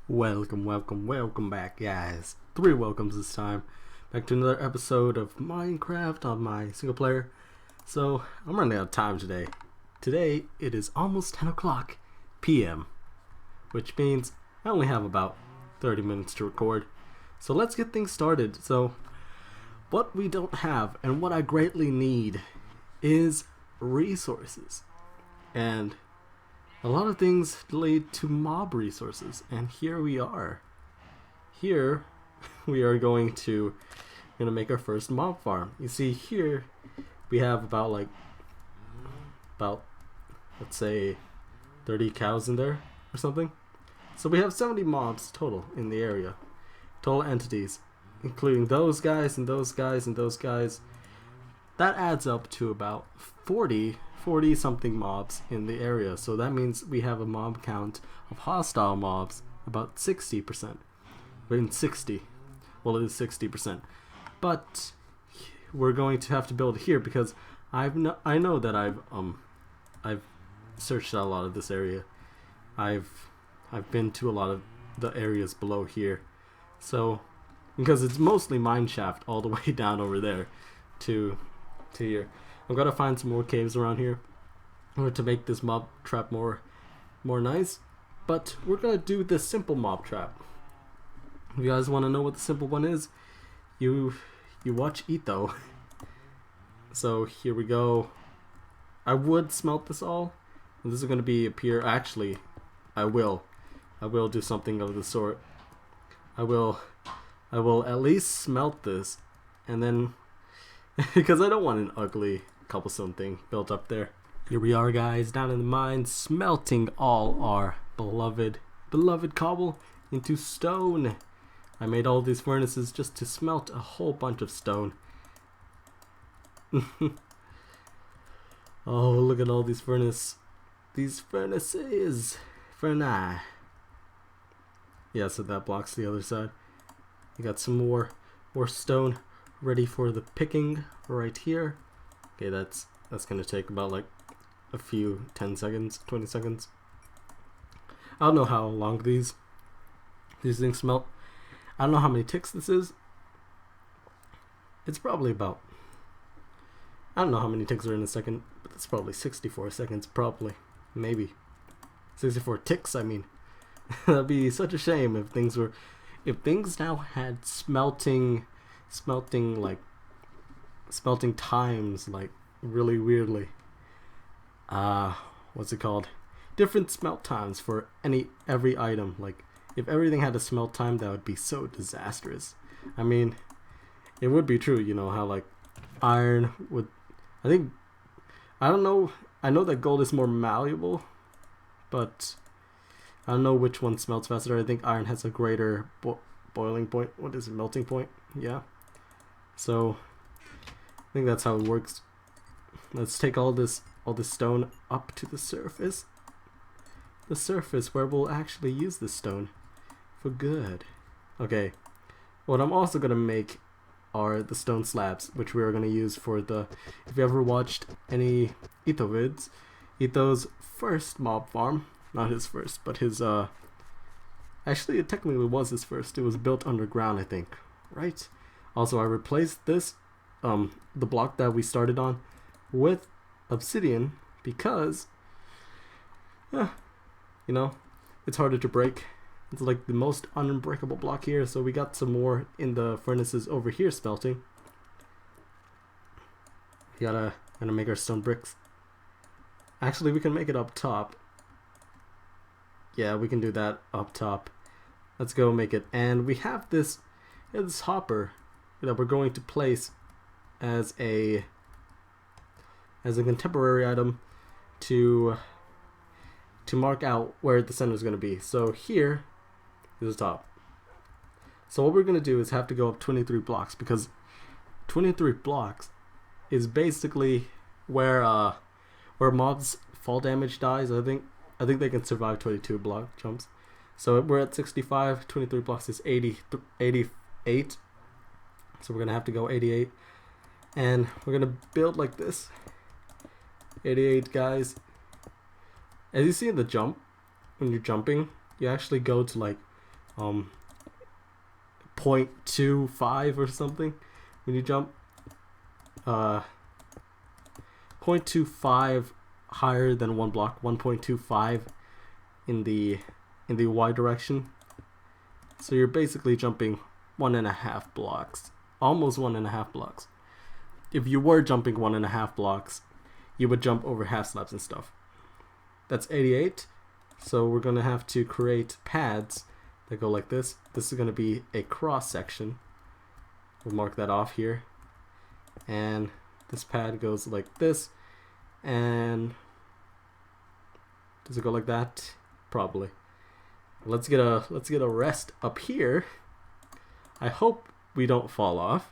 Welcome back, guys. 3 welcomes this time. Back to another episode of Minecraft on my single player. So, I'm running out of time today. Today, it is almost 10 o'clock p.m., which means I only have about 30 minutes to record. So, let's get things started. So, what we don't have and what I greatly need is resources. And a lot of things lead to mob resources, and here we are. Here, we are going to make our first mob farm. You see, here we have about let's say 30 cows in there or something. So we have 70 mobs total in the area, total entities, including those guys and those guys and those guys. That adds up to about 40 something mobs in the area. So that means we have a mob count of hostile mobs about 60%. We're in 60. Well, it is 60%. But we're going to have to build here because I know that I've searched out a lot of this area. I've been to a lot of the areas below here. So because it's mostly mine shaft all the way down over there to here. I'm gonna find some more caves around here in order to make this mob trap more nice. But we're gonna do the simple mob trap. If you guys want to know what the simple one is, you watch Ito. So here we go. I would smelt this all. This is gonna be up here. Actually, I will do something of the sort. I will at least smelt this, and then because I don't want an ugly cobblestone thing built up there. Here we are, guys, down in the mine, smelting all our beloved cobble into stone. I made all these furnaces just to smelt a whole bunch of stone. Oh, look at all these furnaces. Furnace. Yeah, so that blocks the other side. You got some more stone ready for the picking right here. Okay, that's gonna take about like a few 10 seconds, 20 seconds. I don't know how long these things smelt. I don't know how many ticks this is. It's probably about, I don't know how many ticks are in a second, but it's probably 64 seconds, probably, maybe 64 ticks. I mean, that'd be such a shame if things now had smelting times like really weirdly. What's it called? Different smelt times for every item. Like if everything had a smelt time, that would be so disastrous. I mean, it would be true, you know, how like iron would, I don't know, I know that gold is more malleable, but I don't know which one smelts faster. I think iron has a greater boiling point. What is it? Melting point? Yeah. So I think that's how it works. Let's take all this stone up to the surface. The surface where we'll actually use this stone for good. Okay. What I'm also gonna make are the stone slabs, which we are gonna use for the. If you ever watched any Ito vids, Ito's first mob farm, not his first, but his actually it technically was his first. It was built underground, I think, right? Also, I replaced this the block that we started on with obsidian because you know, it's harder to break. It's like the most unbreakable block here. So we got some more in the furnaces over here smelting. We gotta make our stone bricks. Actually, we can make it up top. Yeah, we can do that up top. Let's go make it. And we have this hopper that we're going to place as a contemporary item to mark out where the center is going to be. So here is the top. So what we're going to do is have to go up 23 blocks because 23 blocks is basically where mobs fall damage dies. I think they can survive 22 block jumps. So we're at 65, 23 blocks is 88. So we're going to have to go 88. And we're going to build like this. 88 guys. As you see in the jump, when you're jumping, you actually go to like 0.25 or something when you jump. 0.25 higher than one block, 1.25 in the Y direction. So you're basically jumping 1.5 blocks, almost 1.5 blocks. If you were jumping 1.5 blocks, you would jump over half slabs and stuff. That's 88. So we're gonna have to create pads that go like this. This is gonna be a cross section. We'll mark that off here. And this pad goes like this. And does it go like that? Probably. Let's get a rest up here. I hope we don't fall off.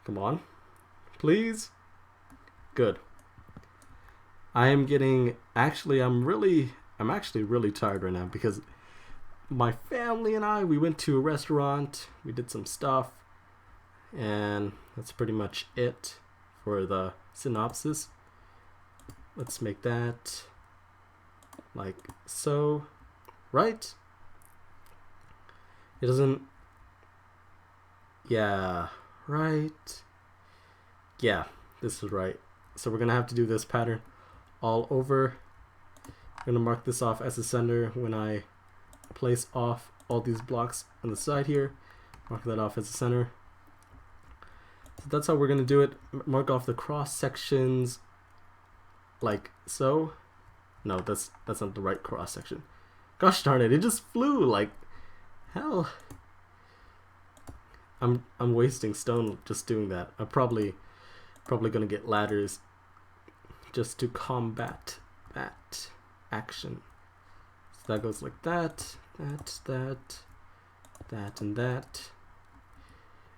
Come on, please. Good. I'm actually really tired right now because my family and I, we went to a restaurant, we did some stuff, and that's pretty much it for the synopsis. Let's make that like so, right? It doesn't, yeah, right? Yeah, this is right. So we're gonna have to do this pattern all over. I'm gonna mark this off as the center when I place off all these blocks on the side here. Mark that off as the center. So that's how we're gonna do it. Mark off the cross sections like so. No, that's not the right cross section. Gosh darn it, it just flew like hell. I'm wasting stone just doing that. I'm probably gonna get ladders just to combat that action. So that goes like that, that, and that.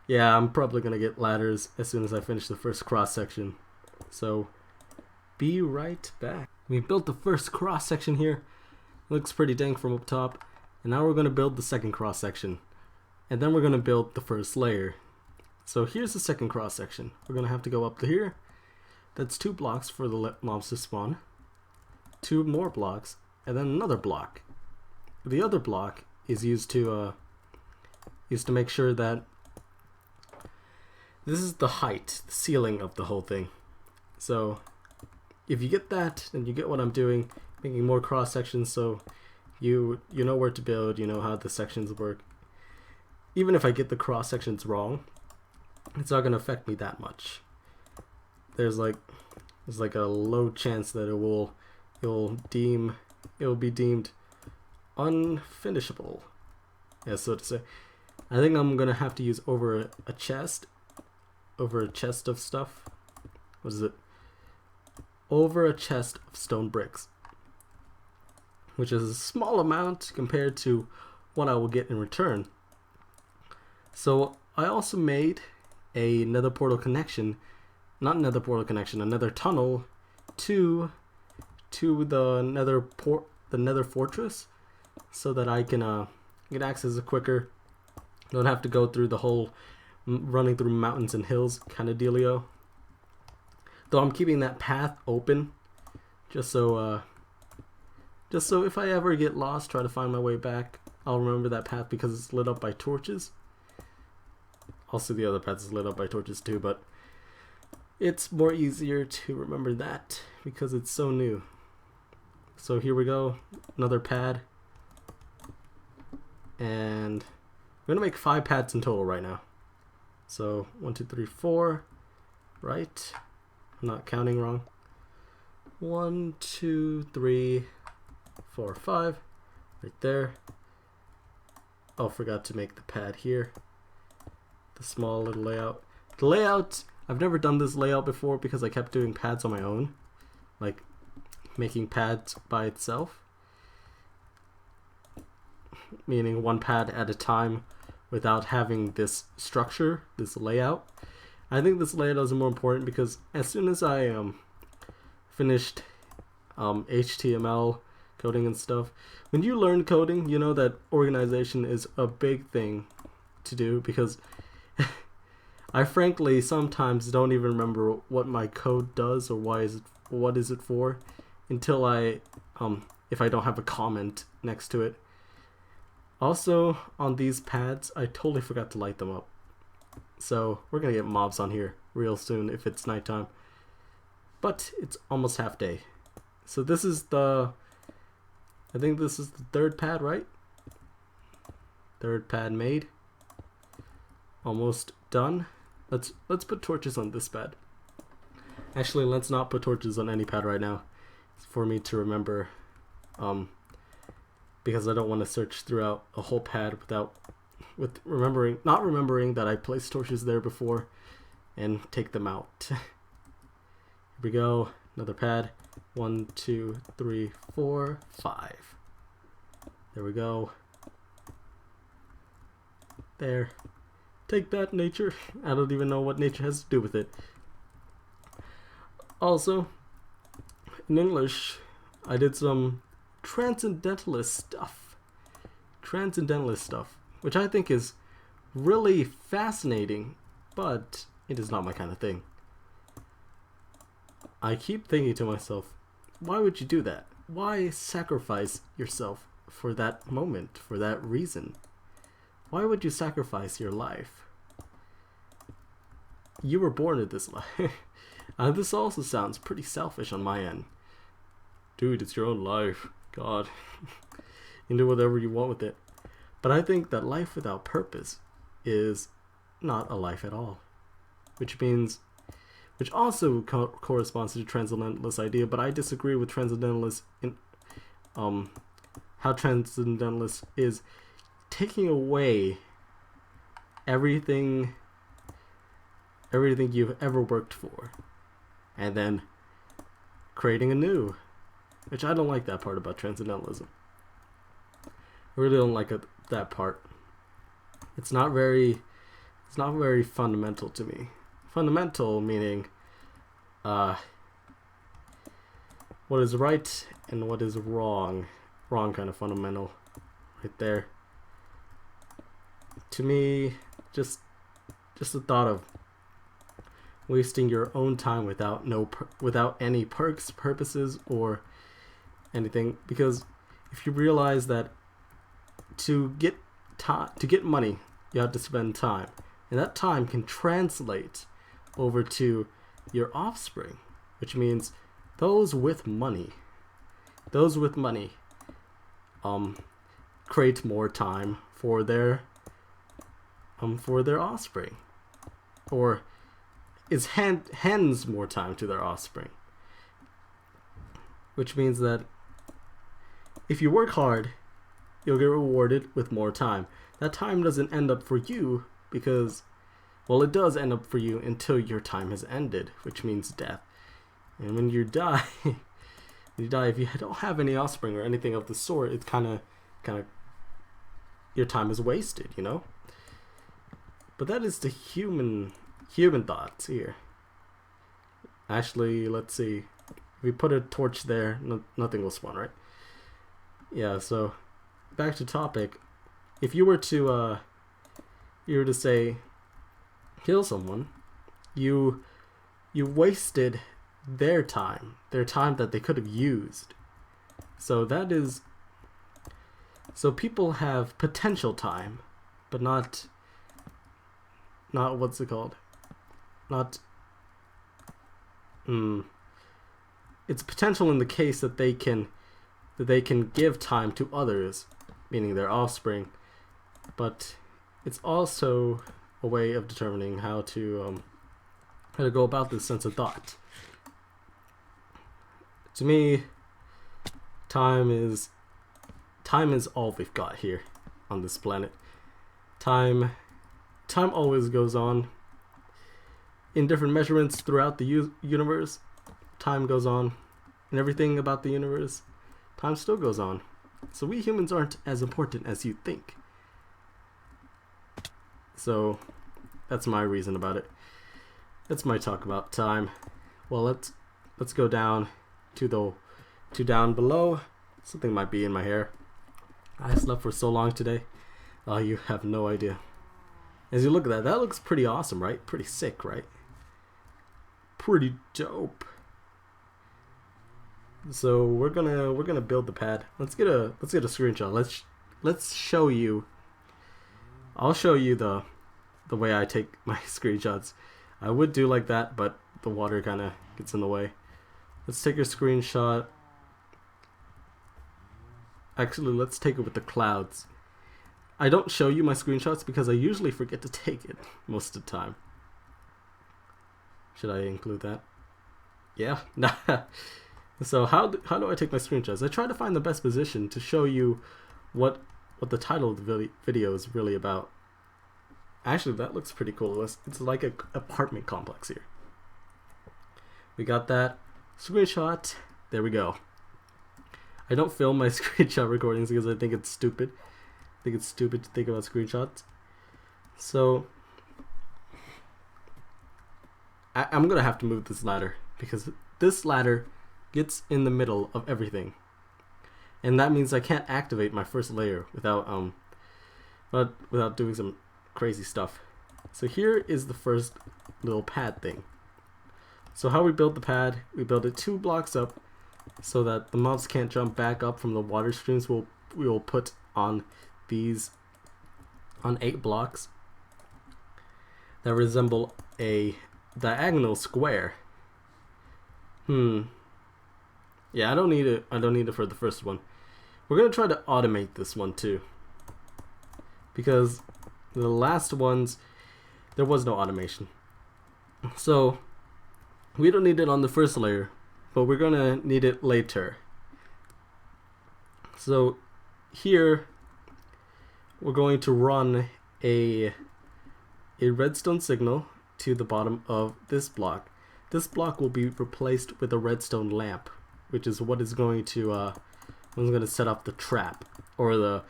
Yeah, I'm probably gonna get ladders as soon as I finish the first cross section. So be right back. We built the first cross section here. Looks pretty dank from up top. And now we're gonna build the second cross section. And then we're gonna build the first layer. So here's the second cross section. We're gonna have to go up to here. That's 2 blocks for the mobs to spawn. 2 more blocks, and then another block. The other block is used to make sure that this is the height, the ceiling of the whole thing. So if you get that, then you get what I'm doing, making more cross sections so you know where to build, you know how the sections work. Even if I get the cross sections wrong, it's not gonna affect me that much. There's like a low chance that it will be deemed unfinishable, yeah, so to say. I think I'm gonna have to use over a chest of stuff. What is it? Over a chest of stone bricks, which is a small amount compared to what I will get in return. So I also made a nether portal connection, not nether portal connection, another tunnel to the nether fortress, so that I can get access quicker. Don't have to go through the whole running through mountains and hills kind of dealio. Though I'm keeping that path open, just so if I ever get lost, try to find my way back, I'll remember that path because it's lit up by torches. Also, the other path is lit up by torches too, but it's more easier to remember that because it's so new. So here we go, another pad, and I'm gonna make 5 pads in total right now. So 1, 2, 3, 4, right? I'm not counting wrong. 1, 2, 3, 4, 5, right there. Oh, forgot to make the pad here. The small little layout. The layout, I've never done this layout before because I kept doing pads on my own, like making pads by itself, meaning 1 pad at a time without having this structure, this layout. I think this layout is more important because as soon as I finished HTML coding and stuff, when you learn coding, you know that organization is a big thing to do, because I frankly sometimes don't even remember what my code does or what is it for until I if I don't have a comment next to it. Also, on these pads, I totally forgot to light them up. So we're gonna get mobs on here real soon if it's nighttime. But it's almost half day. So this is the, I think this is the third pad, right? Third pad made. Almost done. Let's put torches on this pad. Actually, let's not put torches on any pad right now. It's for me to remember, because I don't want to search throughout a whole pad not remembering that I placed torches there before and take them out. Here we go. Another pad. 1, 2, 3, 4, 5. There we go. There. Take that, nature. I don't even know what nature has to do with it. Also, in English, I did some transcendentalist stuff. Which I think is really fascinating, but it is not my kind of thing. I keep thinking to myself, why would you do that? Why sacrifice yourself for that moment, for that reason? Why would you sacrifice your life? You were born in this life. This also sounds pretty selfish on my end. Dude, it's your own life. God. You do whatever you want with it. But I think that life without purpose is not a life at all. Which also corresponds to the transcendentalist idea, but I disagree with transcendentalists in how transcendentalist is taking away everything you've ever worked for and then creating anew, which I don't like that part about transcendentalism. I really don't like that part. It's not very fundamental to me. Fundamental meaning what is right and what is wrong. Wrong kind of fundamental right there. To me, just the thought of wasting your own time without any perks, purposes, or anything. Because if you realize that to get money, you have to spend time, and that time can translate over to your offspring, which means those with money create more time for their offspring, or hands more time to their offspring, which means that if you work hard, you'll get rewarded with more time. That time doesn't end up for you because, well, it does end up for you until your time has ended, which means death. And when you die, if you don't have any offspring or anything of the sort, it's kind of your time is wasted, you know. But that is the human thoughts here. Actually, let's see. If we put a torch there, nothing will spawn, right? Yeah. So back to topic. If you were to say kill someone, you wasted their time that they could have used. So people have potential time, but not what's it called? It's potential in the case that they can give time to others, meaning their offspring, but it's also a way of determining how to go about this sense of thought. To me, time is all we've got here on this planet. Time always goes on in different measurements throughout the universe. Time goes on in everything about the universe. Time still goes on. So we humans aren't as important as you think. So that's my reason about it. That's my talk about time. Well, let's go down to down below. Something might be in my hair. I slept for so long today. Oh, you have no idea. As you look at that looks pretty awesome, right? Pretty sick, right? Pretty dope. So we're gonna build the pad. Let's get a screenshot. Let's let's show you. I'll show you the way I take my screenshots. I would do like that, but the water kind of gets in the way. Let's take a screenshot. Actually, let's take it with the clouds. I don't show you my screenshots because I usually forget to take it most of the time. Should I include that? Yeah. So how do I take my screenshots? I try to find the best position to show you what the title of the video is really about. Actually, that looks pretty cool. It's like an apartment complex here. We got that screenshot. There we go. I don't film my screenshot recordings because I think it's stupid. I think it's stupid to think about screenshots. So I'm gonna have to move this ladder because this ladder gets in the middle of everything, and that means I can't activate my first layer without doing some crazy stuff. So here is the first little pad thing. So how we build the pad, we build it 2 blocks up so that the mobs can't jump back up from the water streams we will put on these 8 blocks that resemble a diagonal square. Yeah, I don't need it for the first one. We're gonna try to automate this one too, because the last ones there was no automation. So we don't need it on the first layer, but we're gonna need it later. So here we're going to run a redstone signal to the bottom of this block. This block will be replaced with a redstone lamp, which is what is going to I'm going to set up the trap, or the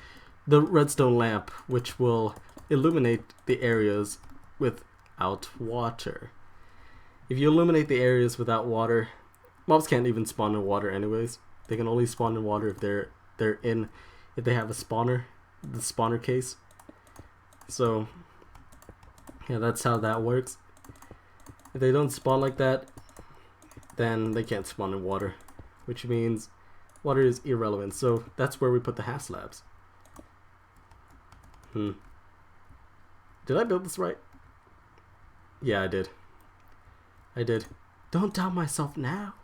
redstone lamp, which will illuminate the areas without water. If you illuminate the areas without water, mobs can't even spawn in water anyways. They can only spawn in water if they have a spawner, the spawner case. So yeah, that's how that works. If they don't spawn like that, then they can't spawn in water, which means water is irrelevant. So that's where we put the half slabs. Did I build this right? Yeah, I did. Don't doubt myself now.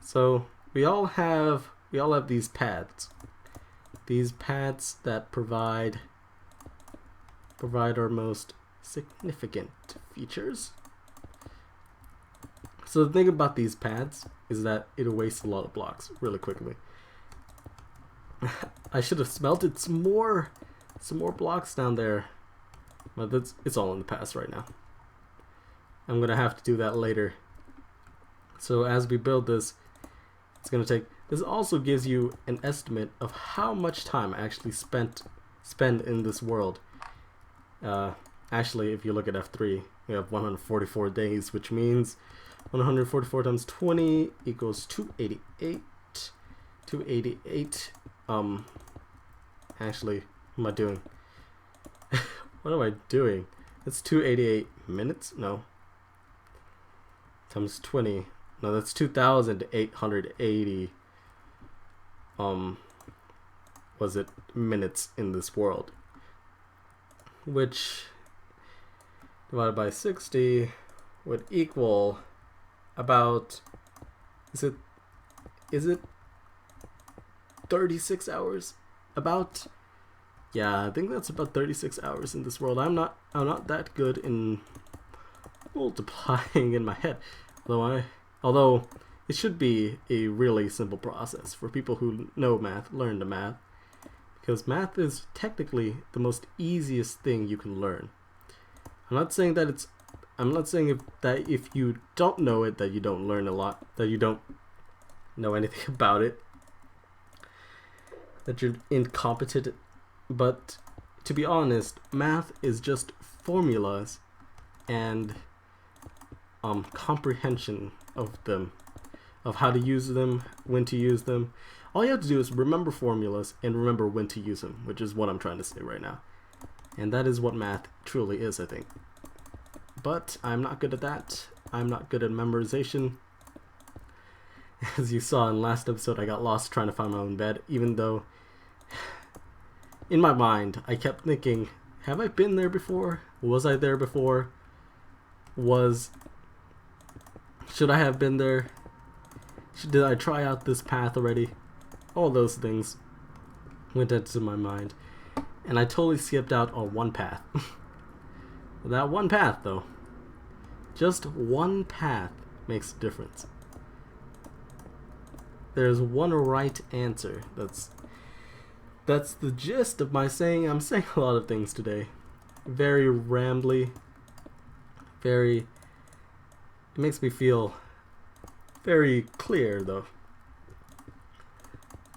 So we all have these pads. These pads that provide our most significant features. So the thing about these pads is that it wastes a lot of blocks really quickly. I should have smelted some more blocks down there, but it's all in the past right now. I'm gonna have to do that later. So as we build this, it's gonna take. This also gives you an estimate of how much time I actually spend in this world. Actually, if you look at F3, we have 144 days, which means 144 times 20 equals 288. 288. Actually, what am I doing? What am I doing? It's 288 minutes? No. Times 20. No, that's 2,880. Was it minutes in this world? Which divided by 60 would equal about, is it 36 hours? About, yeah, I think that's about 36 hours in this world. I'm not that good in multiplying in my head, although it should be a really simple process for people who know math, learn the math, because math is technically the most easiest thing you can learn. I'm not saying that if you don't know it, that you don't learn a lot, that you don't know anything about it, that you're incompetent. But to be honest, math is just formulas and comprehension of them, of how to use them, when to use them. All you have to do is remember formulas and remember when to use them, which is what I'm trying to say right now. And that is what math truly is, I think. But I'm not good at that. I'm not good at memorization. As you saw in last episode, I got lost trying to find my own bed, even though in my mind, I kept thinking, have I been there before? Was I there before? Should I have been there? Did I try out this path already? All those things went into my mind. And I totally skipped out on one path. That one path, though. Just one path makes a difference. There's one right answer. That's the gist of my saying. I'm saying a lot of things today. Very rambly. It makes me feel very clear, though.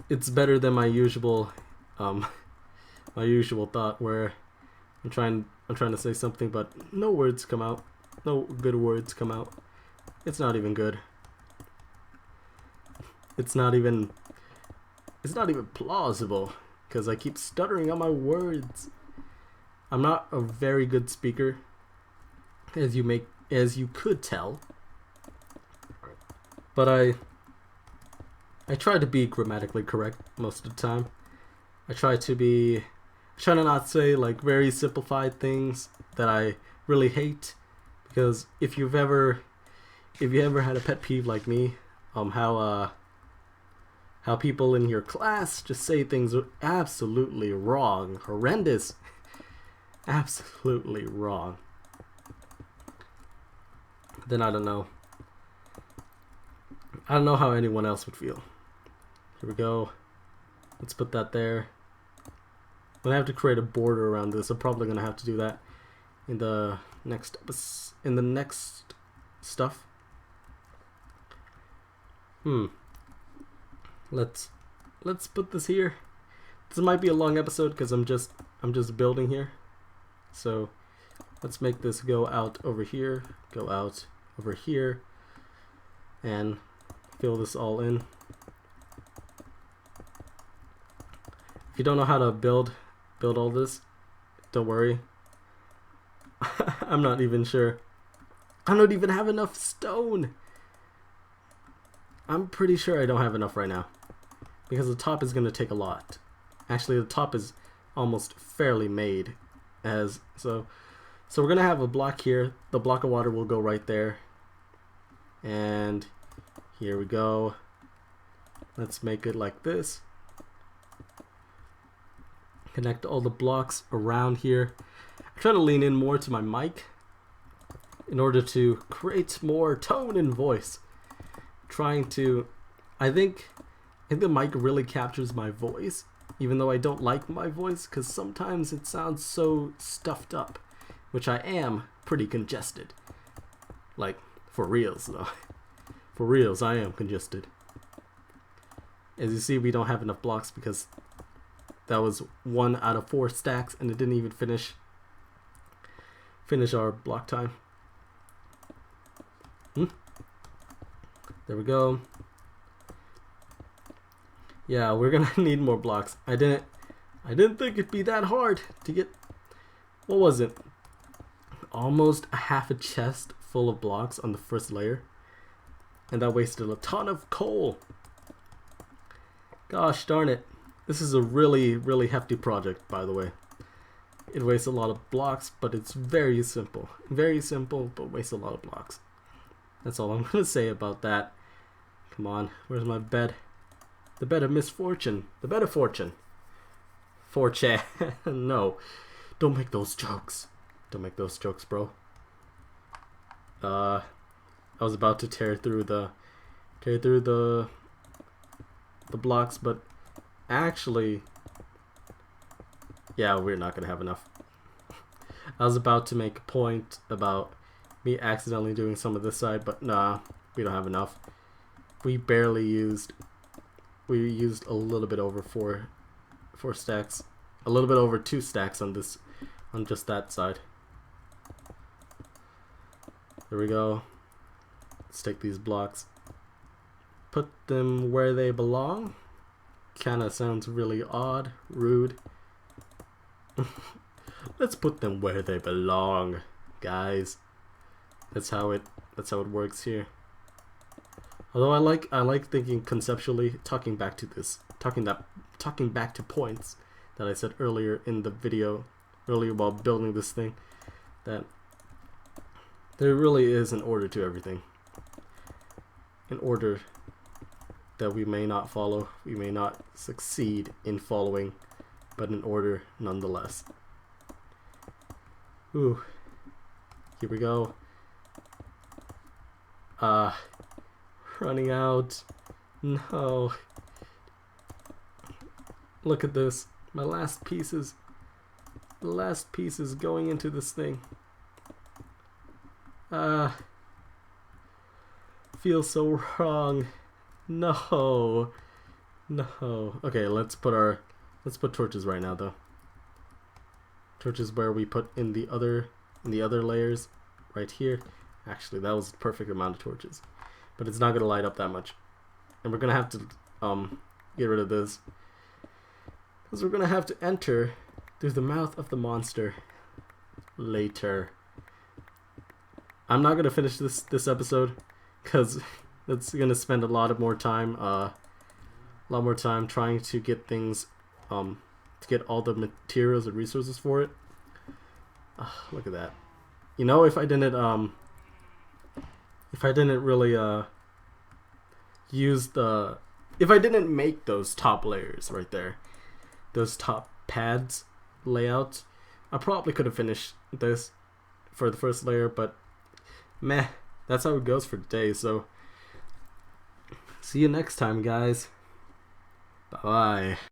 It's better than my usual thought where I'm trying to say something but no words come out. No good words come out. It's not even good. It's not even plausible because I keep stuttering on my words. I'm not a very good speaker, as you could tell. But I try to be grammatically correct most of the time. I try to not say like very simplified things that I really hate, because if you ever had a pet peeve like me, how people in your class just say things are absolutely wrong, horrendous, absolutely wrong, then I don't know how anyone else would feel. Here we go. Let's put that there. I'm gonna have to create a border around this. I'm probably gonna have to do that in the next stuff. Let's put this here. This might be a long episode because I'm just building here. So let's make this go out over here, go out over here, and fill this all in. If you don't know how to build all this, don't worry. I'm not even sure. I don't even have enough stone. I'm pretty sure I don't have enough right now, because the top is going to take a lot. Actually, the top is almost fairly made. So we're going to have a block here. The block of water will go right there. And here we go. Let's make it like this. Connect all the blocks around here. I'm trying to lean in more to my mic in order to create more tone and voice. I think the mic really captures my voice, even though I don't like my voice, because sometimes it sounds so stuffed up, which I am pretty congested. Like, for reals though. For reals, I am congested. As you see, we don't have enough blocks because that was 1 out of 4 stacks and it didn't even finish our block time. There we go. Yeah, we're gonna need more blocks. I didn't think it'd be that hard to get, what was it? Almost a half a chest full of blocks on the first layer. And that wasted a ton of coal. Gosh darn it. This is a really, really hefty project, by the way. It wastes a lot of blocks, but it's very simple. Very simple, but wastes a lot of blocks. That's all I'm gonna say about that. Come on, where's my bed? The bed of misfortune. The bed of fortune. Fortune. No. Don't make those jokes. Don't make those jokes, bro. I was about to tear through the blocks, but actually, yeah, we're not gonna have enough. I was about to make a point about me accidentally doing some of this side, but nah, we don't have enough. We used a little bit over four stacks, a little bit over 2 stacks on just that side. There we go. Let's take these blocks, put them where they belong. Kinda sounds really odd, rude. Let's put them where they belong, guys. That's how it works here. Although I like thinking conceptually, talking back to points that I said earlier in the video, earlier while building this thing, that there really is an order to everything. An order that we may not follow, we may not succeed in following, but an order nonetheless. Ooh, here we go. Running out. No. Look at this. My last pieces. The last pieces going into this thing. Feels so wrong. No. No. Okay, let's put torches right now though. Torches where we put in the other layers right here. Actually, that was the perfect amount of torches. But it's not gonna light up that much. And we're gonna have to get rid of this. Because we're gonna have to enter through the mouth of the monster later. I'm not gonna finish this episode because it's gonna spend a lot more time trying to get things to get all the materials and resources for it. Look at that. You know, if I didn't really if I didn't make those top layers right there, those top pads layouts, I probably could have finished this for the first layer, but meh, that's how it goes for today. So see you next time, guys. Bye bye.